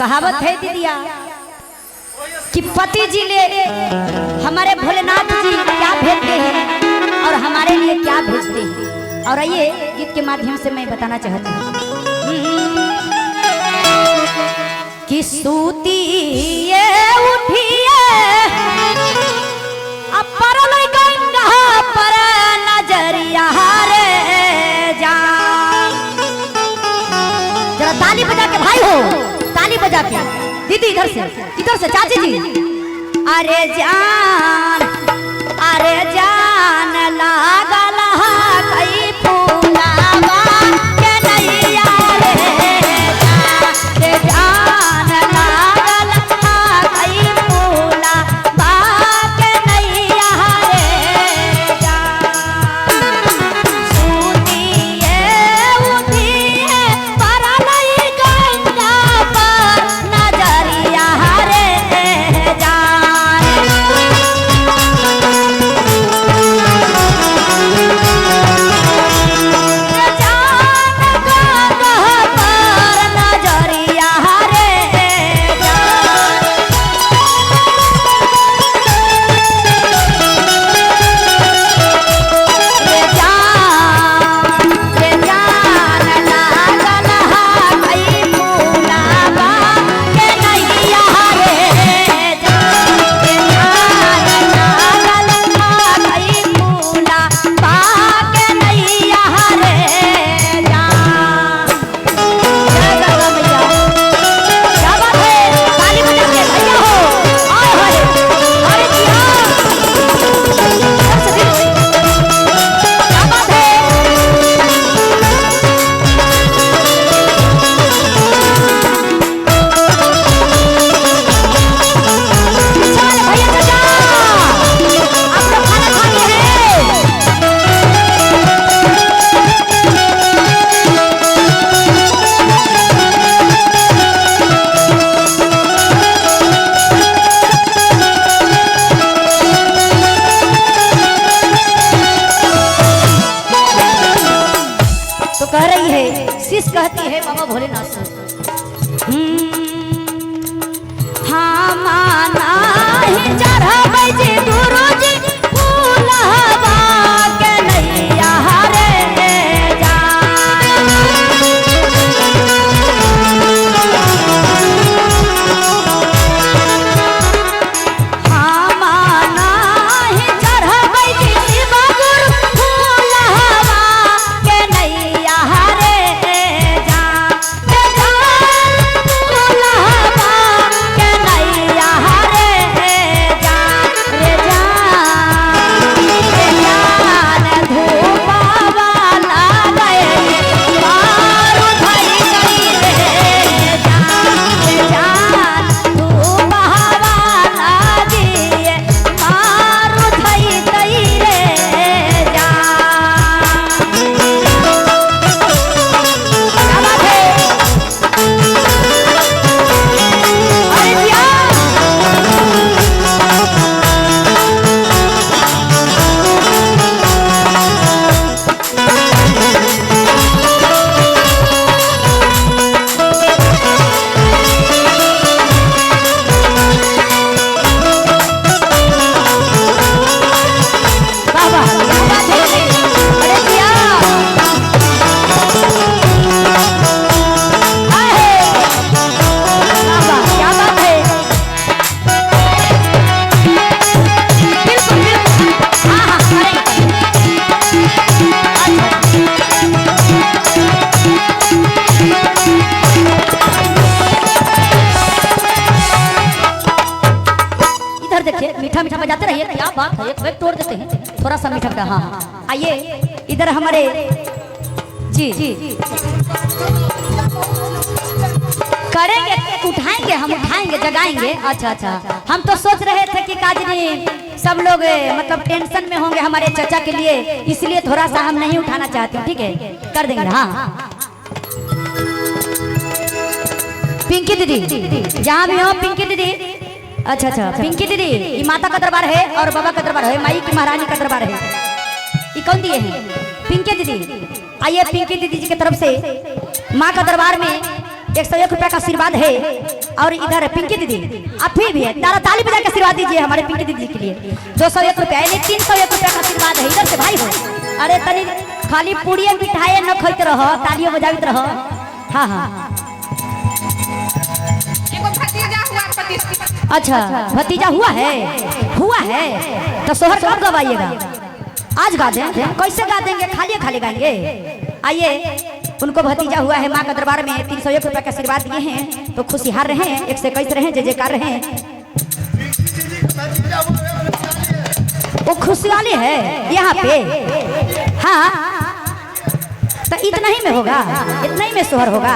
कहावत है दीदिया कि पति जी ले हमारे भोलेनाथ जी क्या भेजते हैं और हमारे लिए क्या भेजते हैं। और ये गीत के माध्यम से मैं बताना चाहती हूँ कि सूतिए उठिए अपर गंगा पर नजरिया रे जा। जरा ताली बजा के भाई हो, ताली बजा के दीदी इधर से चाची जी। अरे जान लागल कई फूलावा के नैया रे जान लागल कई फूलावा के नैया रे जान। सूतिए उठिए परलई गंगा पर नजरिया रे जान। कह रही है शीश कहती है बाबा भोलेनाथ से हाँ माना ही चढ़ाबै जी गुरु जी फूलवा के नैया रे जान। हाँ माना ही चढ़ाबै जी शिव गुरु फूलवा के नैया मीठा मीठा बजाते रहिए। क्या बात है, एक तोड़ देते हैं थोड़ा सा मीठा का। हाँ आइए इधर हमारे जी करेंगे, उठाएंगे, हम उठाएंगे, जगाएंगे। अच्छा हम तो सोच रहे थे कि काजनी सब लोग मतलब टेंशन में होंगे हमारे चाचा के लिए, इसलिए थोड़ा सा हम नहीं उठाना चाहते हैं। ठीक है कर देंगे। हाँ पिंकी दीदी जहाँ भी हो, पिंकी दीदी। अच्छा पिंकी दीदी ये माता का दरबार है और बाबा का दरबार है, माई की महारानी का दरबार है। ये कौन दिए हैं? पिंकी दीदी। आइए पिंकी दीदी जी की तरफ से माँ का दरबार में 101 रुपया का आशीर्वाद है। और इधर पिंकी दीदी आप भी है, तारा ताली बजा के आशीर्वाद दीजिए हमारे पिंकी दीदी के लिए। 201 रुपया यानी 301 रुपया का आशीर्वाद है इधर से भाई हो। अरे तनी खाली पूड़िया मिठाई न खाते रहो, तालियां बजाते रहो। हाँ हाँ अच्छा भतीजा हुआ है, हुआ है तो सोहर कब गवाइएगा? आज गा दें? कैसे गा देंगे? खाली खाली गाएंगे। आइए उनको भतीजा हुआ है, माँ का दरबार में 301 रुपया का आशीर्वाद दिए हैं तो खुशिहार रहे, 121 रहे, जय जयकार रहे। वो खुशहाली है यहाँ पे। हाँ तो इतना ही में होगा, इतना ही में सोहर होगा।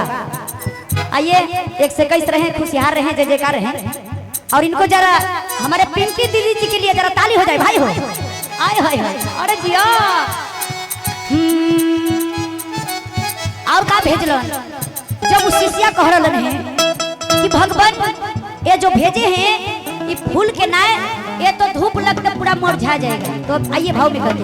आइए 121 रहे, खुशिहार रहे, जय जयकार रहे। और इनको जरा हमारे पिंकी दीदी जी के लिए जरा ताली हो जाए भाई हो। आए हाय हाय अरे जिया और का भेजलन जब उस शिष्या कह रहलन है कि भगवान ये जो भेजे हैं ये फूल के ना ये तो धूप लगते पूरा मुरझा जाएगा। तो आइए भाव में कर दे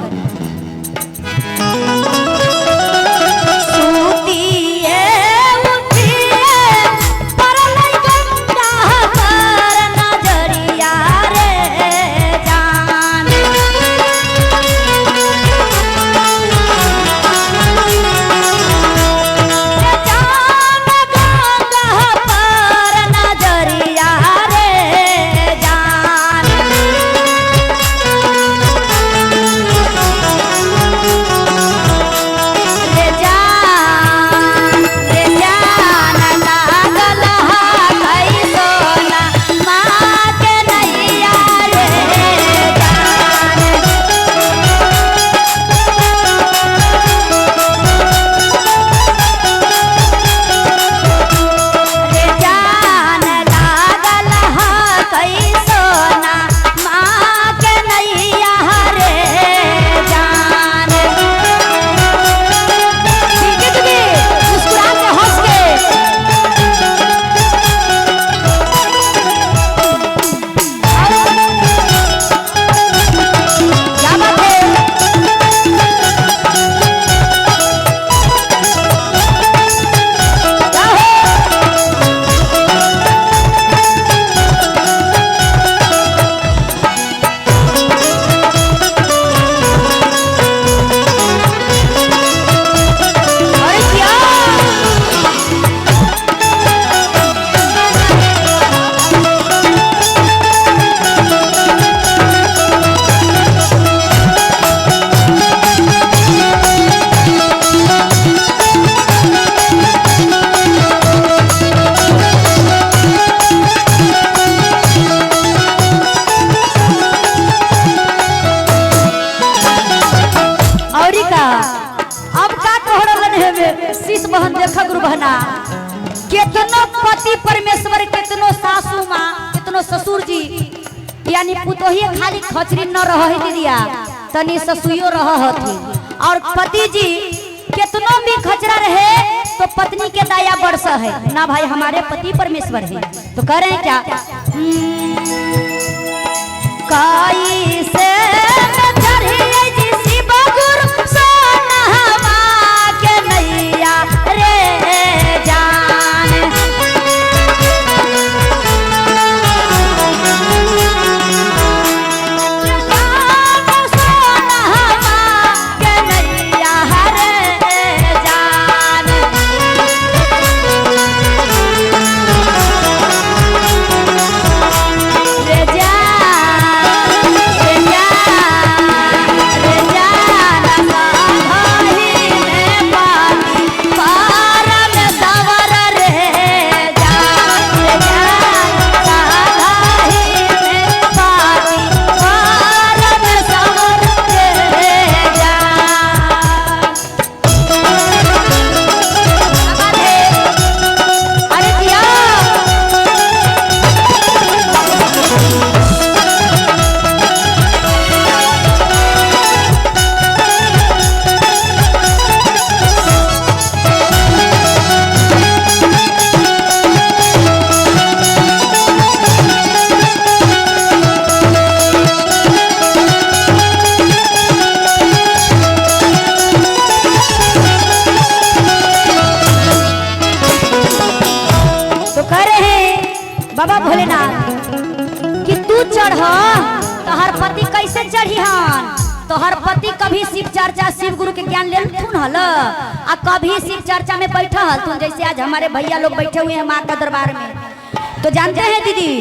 कितनो पति परमेश्वर, कितनो सासू माँ, कितनो ससुर जी, यानी पुतोही खाली खचरी न रह दीदिया तनी ससुइयो रही। और पति जी कितनो भी खचरा रहे तो पत्नी के दाया बरस है ना भाई, हमारे पति परमेश्वर है। तो कह रहे हैं क्या काई से चढ़ तोहर पति कैसे चढ़ी हन? तोहर पति कभी शिव चर्चा शिव गुरु के ज्ञान ले थुन हल आ कभी शिव चर्चा में बैठा हल तुम जैसे आज हमारे भैया लोग बैठे हुए हैं माँ का दरबार में। तो जानते हैं दीदी,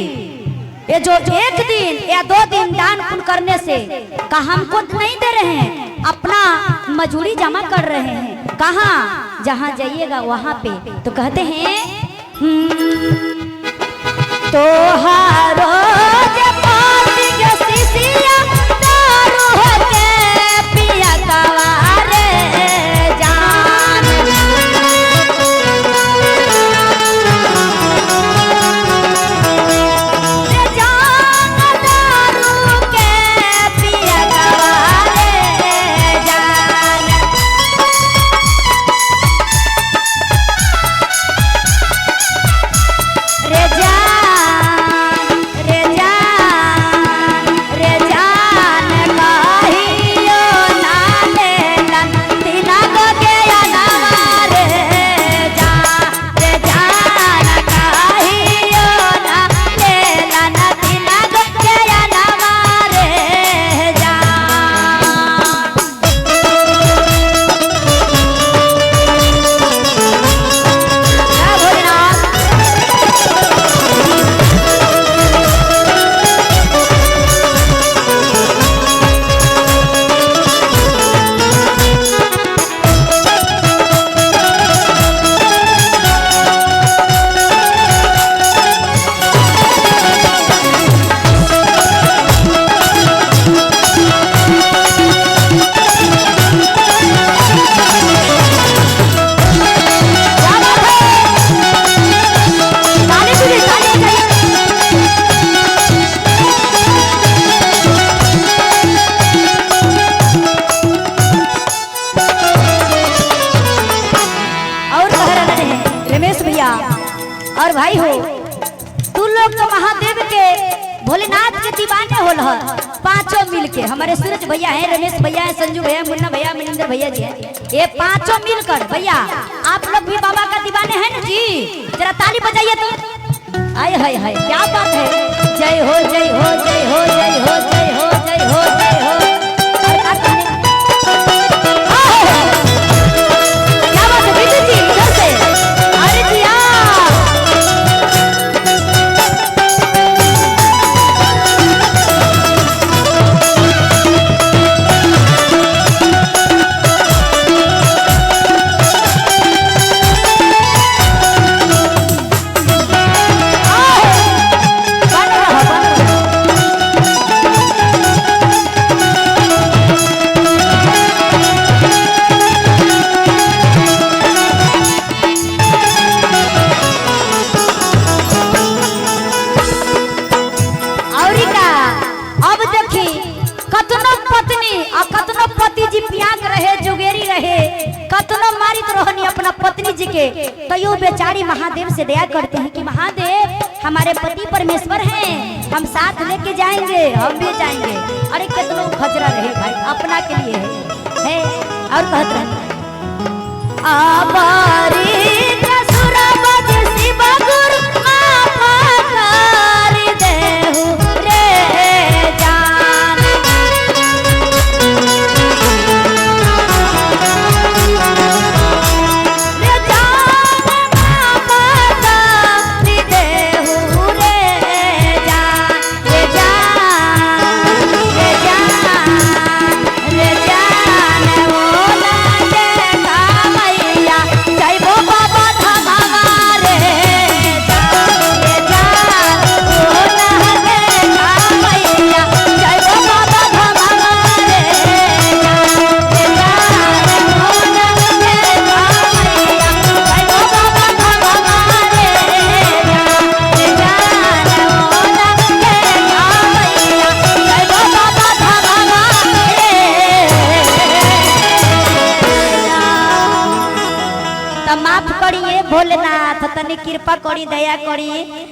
ये जो एक दिन या 2 दिन दान पुण्य करने से का हमको नहीं दे रहे हैं, अपना मजूरी जमा कर रहे हैं। कहाँ जहाँ जाइएगा वहाँ पे तो कहते हैं तोहारो और भाई हो तू लोग तो महादेव के भोलेनाथ के दीवाने होल है। 5 मिल के हमारे सूरज भैया हैं, रमेश भैया हैं, संजू भैया, मुन्ना भैया, मनिंदर भैया जी हैं, ये 5 मिलकर भैया आप लोग भी बाबा का दीवाने हैं ना जी? जरा ताली बजाइए तो। आय हाय हाय क्या बात है। जय हो जय हो जय हो जय हो जय हो जय हो जय हो। क्या बात है बीजू जी इधर से। अरे जी कतनो मारित रोहनी अपना पत्नी जी के, तो यो बेचारी महादेव से दया करते हैं कि महादेव हमारे पति परमेश्वर हैं, हम साथ लेके जाएंगे, हम भी जाएंगे। अरे कितनो खजरा रहे भाई अपना के लिए है। और कहते हैं माफ करिए भोलेनाथ, तनी कृपा करी दया करी।